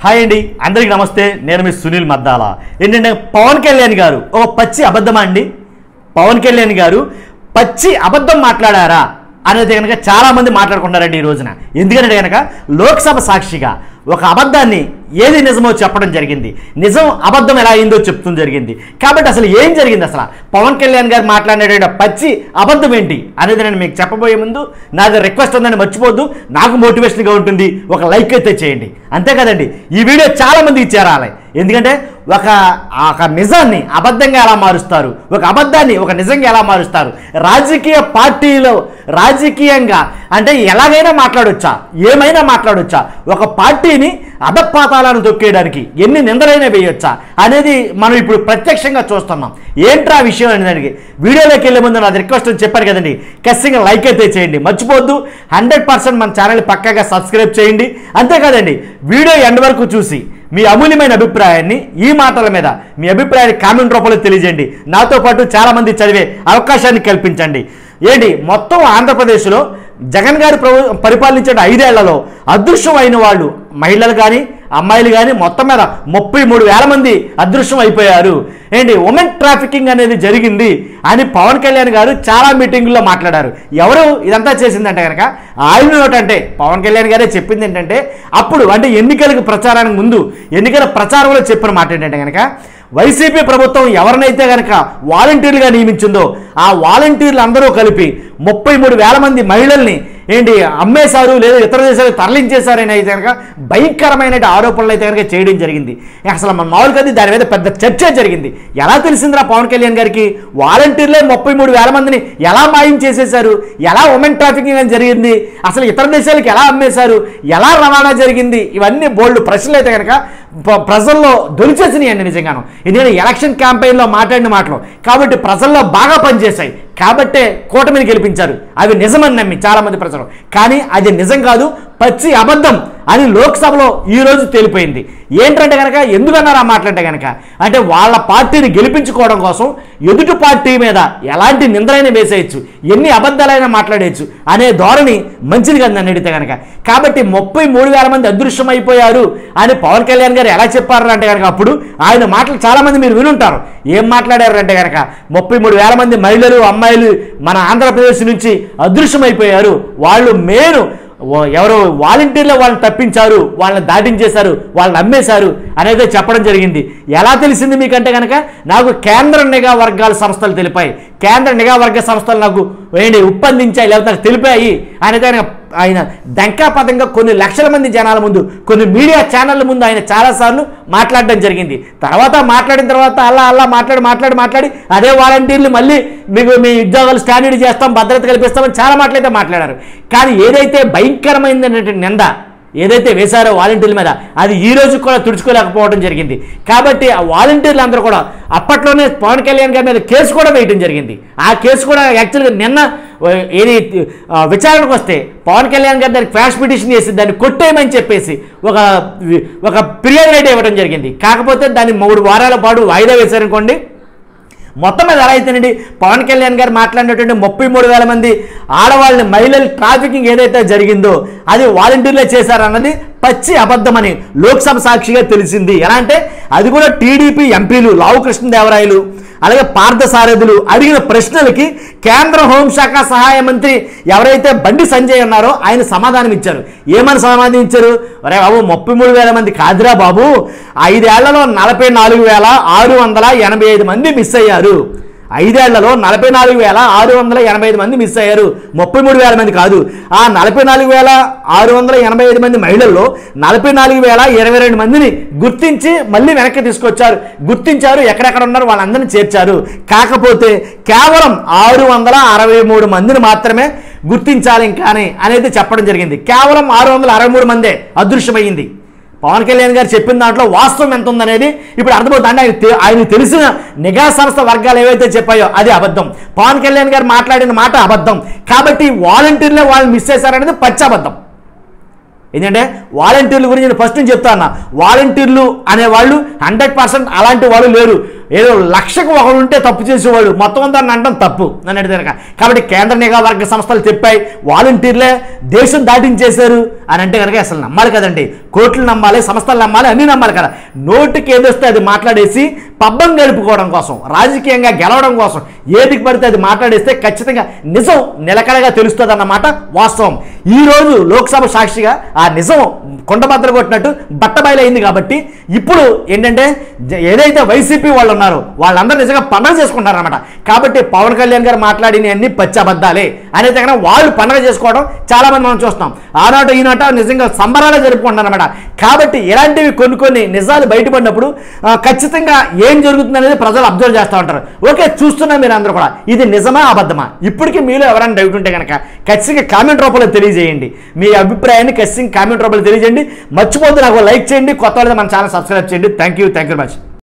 Hi అండి, అందరికీ నమస్తే. నేను మీ సునీల్ మద్దాల. ఏంటంటే పవన్ కళ్యాణ్ గారు ఓ పచ్చి అబద్ధమా అండి? పవన్ కళ్యాణ్ గారు పచ్చి అబద్ధం మాట్లాడారా అనేది కనుక చాలామంది మాట్లాడుకుంటారండి ఈ రోజున. ఎందుకంటే కనుక లోక్సభ సాక్షిగా ఒక అబద్ధాన్ని ఏది నిజమో చెప్పడం జరిగింది. నిజం అబద్ధం ఎలా అయిందో చెప్తుంది జరిగింది. కాబట్టి అసలు ఏం జరిగింది, అసలు పవన్ కళ్యాణ్ గారు మాట్లాడే పచ్చి అబద్ధం ఏంటి అనేది నేను మీకు చెప్పబోయే ముందు నాది రిక్వెస్ట్ ఉందని మర్చిపోద్దు. నాకు మోటివేషన్గా ఉంటుంది, ఒక లైక్ అయితే చేయండి. అంతే కదండి, ఈ వీడియో చాలామందికి చేరాలి. ఎందుకంటే ఒక నిజాన్ని అబద్ధంగా ఎలా మారుస్తారు, ఒక అబద్ధాన్ని ఒక నిజంగా ఎలా మారుస్తారు, రాజకీయ పార్టీలో రాజకీయంగా అంటే ఎలాగైనా మాట్లాడొచ్చా, ఏమైనా మాట్లాడొచ్చా, ఒక పార్టీని అధపాతాలను తొక్కేయడానికి ఎన్ని నిందలైనా వేయొచ్చా అనేది మనం ఇప్పుడు ప్రత్యక్షంగా చూస్తున్నాం. ఏంట్రా విషయం అనేది వీడియోలోకి వెళ్ళే ముందు నాది రిక్వెస్ట్ అని చెప్పాను కదండి, ఖచ్చితంగా లైక్ అయితే చేయండి, మర్చిపోద్దు. 100% మన ఛానల్ పక్కాగా సబ్స్క్రైబ్ చేయండి. అంతే కదండి, వీడియో ఎండ్ వరకు చూసి మీ అమూల్యమైన అభిప్రాయాన్ని ఈ మాటల మీద మీ అభిప్రాయాన్ని కామెంట్ రూపంలో తెలియజేయండి. నాతో పాటు చాలామంది చదివే అవకాశాన్ని కల్పించండి. ఏంటి, మొత్తం ఆంధ్రప్రదేశ్లో జగన్ గారు పరిపాలించిన 5 ఏళ్లలో అదృశ్యం అయిన వాళ్ళు మహిళలు కానీ అమ్మాయిలు కానీ మొత్తం మీద 33,000 మంది అదృశ్యం అయిపోయారు. ఏంటి, ఉమెన్ ట్రాఫికింగ్ అనేది జరిగింది అని పవన్ కళ్యాణ్ గారు చాలా మీటింగుల్లో మాట్లాడారు. ఎవరు ఇదంతా చేసిందంటే కనుక ఆయన నోట్, అంటే పవన్ కళ్యాణ్ గారే చెప్పింది ఏంటంటే అప్పుడు అంటే ఎన్నికలకు ప్రచారానికి ముందు ఎన్నికల ప్రచారంలో చెప్పిన మాట ఏంటంటే కనుక వైసీపీ ప్రభుత్వం ఎవరినైతే కనుక వాలంటీర్లుగా నియమించిందో ఆ వాలంటీర్లు అందరూ కలిపి 33,000 మంది మహిళల్ని ఏంటి అమ్మేశారు, లేదా ఇతర దేశాలకు తరలించేశారని అయితే కనుక భయంకరమైన ఆరోపణలు అయితే కనుక చేయడం జరిగింది. అసలు మన మామూలుగా దాని మీద పెద్ద చర్చ జరిగింది. ఎలా తెలిసిందిరా పవన్ కళ్యాణ్ గారికి వాలంటీర్లే 33,000 మందిని ఎలా మాయం చేసేశారు, ఎలా ఉమెన్ ట్రాఫికింగ్ అని జరిగింది, అసలు ఇతర దేశాలకు ఎలా అమ్మేశారు, ఎలా రవాణా జరిగింది, ఇవన్నీ బోల్డ్ ప్రశ్నలు అయితే కనుక ప్రజల్లో దొరిచేసినాయండి నిజంగాను. ఎందుకంటే ఎలక్షన్ క్యాంపెయిన్లో మాట్లాడిన మాటలు కాబట్టి ప్రజల్లో బాగా పనిచేశాయి. కాబట్టే కూటమిని గెలిపించారు. అవి నిజమని నమ్మి చాలామంది ప్రజలు, కానీ అది నిజం కాదు, పచ్చి అబద్ధం అని లోక్సభలో ఈరోజు తేలిపోయింది. ఏంటంటే కనుక ఎందుకన్నారు ఆ మాట్లాడితే కనుక అంటే వాళ్ళ పార్టీని గెలిపించుకోవడం కోసం ఎదుటి పార్టీ మీద ఎలాంటి నిందలైనా వేసేయచ్చు, ఎన్ని అబద్ధాలైనా మాట్లాడేయచ్చు అనే ధోరణి మంచిది కదా నన్ను అడిగితే కనుక. కాబట్టి 33,000 మంది అదృశ్యం అయిపోయారు అని పవన్ కళ్యాణ్ గారు ఎలా చెప్పారు అంటే కనుక అప్పుడు ఆయన మాటలు చాలామంది మీరు వినుంటారు. ఏం మాట్లాడారు అంటే కనుక 33,000 మంది మహిళలు అమ్మాయిలు మన ఆంధ్రప్రదేశ్ నుంచి అదృశ్యం అయిపోయారు, వాళ్ళు మేలు ఎవరో వాలంటీర్లు వాళ్ళని తప్పించారు, వాళ్ళని దాటించేశారు, వాళ్ళని అమ్మేశారు అనేది చెప్పడం జరిగింది. ఎలా తెలిసింది మీకంటే కనుక నాకు కేంద్ర నిఘా వర్గాల సంస్థలు తెలిపాయి, కేంద్ర నిఘా వర్గ సంస్థలు నాకు ఒప్పందించాయి, లేకపోతే నాకు తెలిపాయి అనేది ఆయన దంకాపదంగా కొన్ని లక్షల మంది జనాల ముందు కొన్ని మీడియా ఛానళ్ళ ముందు ఆయన చాలాసార్లు మాట్లాడడం జరిగింది. మాట్లాడిన తర్వాత అలా మాట్లాడి అదే వాలంటీర్లు మళ్ళీ మీకు మీ ఉద్యోగాలు స్టాండర్డ్ చేస్తాం, భద్రత కల్పిస్తామని చాలా మాటలైతే మాట్లాడారు. కానీ ఏదైతే భయంకరమైనటువంటి నింద ఏదైతే వేశారో వాలంటీర్ల మీద అది ఈ రోజు కూడా తుడుచుకోలేకపోవడం జరిగింది. కాబట్టి ఆ వాలంటీర్లు అందరూ కూడా అప్పట్లోనే పవన్ కళ్యాణ్ గారి మీద కేసు కూడా వేయడం జరిగింది. ఆ కేసు కూడా యాక్చువల్గా నిన్న ఏది విచారణకు వస్తే పవన్ కళ్యాణ్ గారి దానికి క్వాష్ పిటిషన్ చేసి దాన్ని కొట్టేయమని చెప్పేసి ఒక ఫిర్యాదు రేట్ ఇవ్వడం జరిగింది. కాకపోతే దాన్ని 3 వారాల పాటు వాయిదా వేశారనుకోండి. మొత్తం మీద ఎలా అయితేనండి పవన్ కళ్యాణ్ గారు మాట్లాడినటువంటి 33,000 మంది ఆడవాళ్ళని మహిళల ట్రాఫికింగ్ ఏదైతే జరిగిందో అది వాలంటీర్లే చేశారన్నది పచ్చి అబద్ధమని లోక్సభ సాక్షిగా తెలిసింది. ఎలా అంటే అది కూడా టీడీపీ ఎంపీలు లావు కృష్ణదేవరాయలు అలాగే పార్థసారథులు అడిగిన ప్రశ్నలకి కేంద్ర హోంశాఖ సహాయ మంత్రి ఎవరైతే బండి సంజయ్ ఉన్నారో ఆయన సమాధానం ఇచ్చారు. ఏమని సమాధానం ఇచ్చారు? అరే బాబు 33,000 మంది కాదురా బాబు, 5 ఏళ్లలో 44,685 మంది మిస్ అయ్యారు. 5 ఏళ్లలో 44,685 మంది మిస్ అయ్యారు, 33,000 మంది కాదు. ఆ 44,685 మంది మహిళల్లో 44,022 మందిని గుర్తించి మళ్ళీ వెనక్కి తీసుకొచ్చారు, గుర్తించారు, ఎక్కడెక్కడ ఉన్నారు వాళ్ళందరినీ చేర్చారు. కాకపోతే కేవలం 663 మందిని మాత్రమే గుర్తించాలి కానీ అనేది చెప్పడం జరిగింది. కేవలం 663 మందే అదృశ్యమైంది. పవన్ కళ్యాణ్ గారు చెప్పిన దాంట్లో వాస్తవం ఎంత ఉందనేది ఇప్పుడు అర్థమవుతుంది. అంటే ఆయన తెలిసిన నిఘా సంస్థ వర్గాలు ఏవైతే చెప్పాయో అది అబద్ధం, పవన్ కళ్యాణ్ గారు మాట్లాడిన మాట అబద్ధం. కాబట్టి వాలంటీర్లే వాళ్ళు మిస్ చేశారనేది పచ్చి అబద్ధం. ఏంటంటే వాలంటీర్ల గురించి నేను ఫస్ట్ నుంచి చెప్తాను, వాలంటీర్లు అనేవాళ్ళు 100% అలాంటి వాళ్ళు లేరు. ఏదో లక్షకు ఒకడు ఉంటే తప్పు చేసేవాడు మొత్తం అంతా అనడం తప్పు అని అడిగారు. కాబట్టి కేంద్ర నిఘా వర్గ సంస్థలు చెప్పాయి, వాలంటీర్లే దేశం దాటించేశారు అని అంటే కనుక అసలు నమ్మాలి కదండి. కోర్టులు నమ్మాలి, సంస్థలు నమ్మాలి, అన్నీ నమ్మాలి కదా. నోటికి ఏదొస్తే అది మాట్లాడేసి పబ్బం గడుపుకోవడం కోసం, రాజకీయంగా గెలవడం కోసం ఏదికి పడితే అది మాట్లాడేస్తే ఖచ్చితంగా నిజం నిలకడగా తెలుస్తుంది అన్నమాట వాస్తవం. ఈరోజు లోక్సభ సాక్షిగా ఆ నిజం కొండబద్దలు కొట్టినట్టు బట్టబయలైంది. కాబట్టి ఇప్పుడు ఏంటంటే ఏదైతే వైసీపీ వాళ్ళు ఉన్నారో వాళ్ళందరూ నిజంగా పండుగ చేసుకుంటారన్నమాట. కాబట్టి పవన్ కళ్యాణ్ గారు మాట్లాడిన అన్ని పచ్చి అబద్ధాలే అనేది దగ్గర వాళ్ళు పండుగ చేసుకోవడం చాలామంది మనం చూస్తాం. ఆనాట ఈనాట నిజంగా సంబరాలు జరుపుకుంటారు అనమాట. కాబట్టి ఇలాంటివి కొన్ని నిజాలు బయటపడినప్పుడు ఖచ్చితంగా ఏం జరుగుతుంది అనేది ప్రజలు అబ్జర్వ్ చేస్తూ ఉంటారు. ఓకే, చూస్తున్నా మీరు అందరూ కూడా ఇది నిజమా అబద్ధమా. ఇప్పటికీ మీలో ఎవరైనా డౌట్ ఉంటే కనుక ఖచ్చితంగా కామెంట్ రూపంలో తెలియజేయండి. మీ అభిప్రాయాన్ని ఖచ్చితంగా కామెంట్ రూపంలో తెలియజేయండి. మర్చిపోతే నాకు లైక్ చేయండి, కొత్త వాళ్ళని మన ఛానల్ సబ్స్క్రైబ్ చేయండి. Thank you very much.